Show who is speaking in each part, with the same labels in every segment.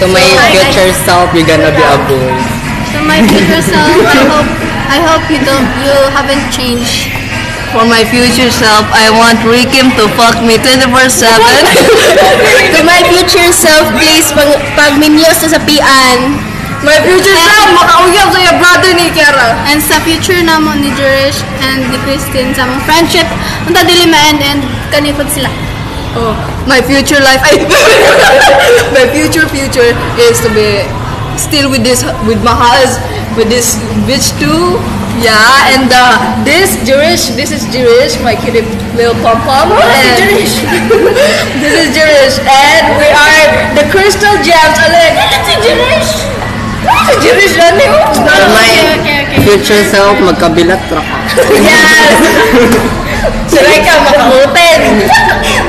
Speaker 1: To my future self, you're gonna be a boy.
Speaker 2: To my future self, I hope you haven't changed.
Speaker 3: For my future self, I want Rikim to fuck me 24/7.
Speaker 4: To my future self, please, pag minyos na sa pian.
Speaker 3: My future self, makauyab sa yung brother ni Kiara.
Speaker 2: And sa future namon ni Jerish and ni Christine sa mong friendship, unta dili ma-end kanipod sila.
Speaker 3: Oh, my future life, my future is to be still with Mahaz, with this bitch too. Yeah, and this is Jerish, my cutie little pom-pom. This is Jerish, and we are the Crystal Gems. Jerish running.
Speaker 1: To my future self, magkabilat ra ka.
Speaker 3: Yes. Siray ka, maka-open.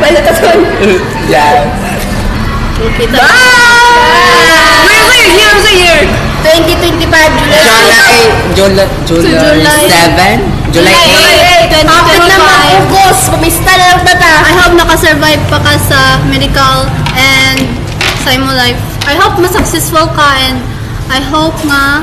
Speaker 3: Bala ka son.
Speaker 1: Yeah.
Speaker 2: Okay,
Speaker 3: Bye! Wait, year was a year.
Speaker 4: 2025,
Speaker 1: July 7? July 8?
Speaker 4: Kapit na mag-ugos. Kumista na lang tata.
Speaker 2: I hope nakasurvive pa ka sa medical and sa imo life. I hope ma-successful ka and I hope nga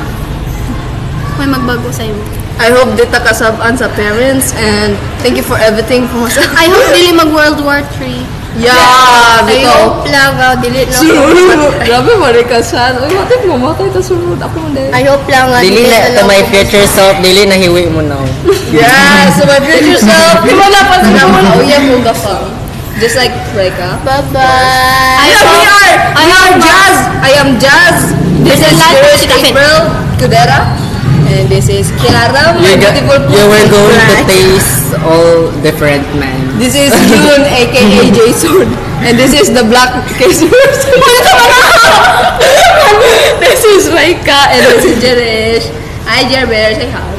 Speaker 2: may magbago sa imo.
Speaker 3: I hope dita kasabaan sa parents and thank you for everything po sa.
Speaker 2: I hope dili mag World War 3.
Speaker 3: Yeah,
Speaker 4: I
Speaker 3: bitaw.
Speaker 4: hope lang, delete lang.
Speaker 3: Sunod. Grabe, marikasan. Uy, matik mo, matay ta sunod. Ako hindi.
Speaker 4: I hope lang,
Speaker 1: Dili na, to my future self, dili na hiwi mo now.
Speaker 3: Yeah, so my future self. Di ba na pa sa naman? Uya mo gapang. Just like Reka.
Speaker 4: Bye-bye.
Speaker 3: I am Jazz. This is Jerish April Cudera. And this is Kiara, my beautiful
Speaker 1: You were going to taste all different men.
Speaker 3: This is Yun, aka Jason. And this is the black case person. This is Reka and this is Jerish. Hi, Jerber. Say hi.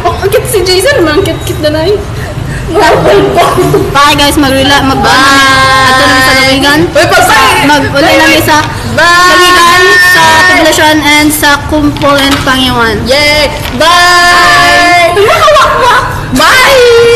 Speaker 3: Oh, ang cute si Jason. Ang cute na nai.
Speaker 2: Bye guys, mag-relax, ato na sa lawigan. Mag-uli namin sa lawigan, sa poblasyon, and sa kumpol and pangyawan.
Speaker 3: Yeah. Bye. Bye.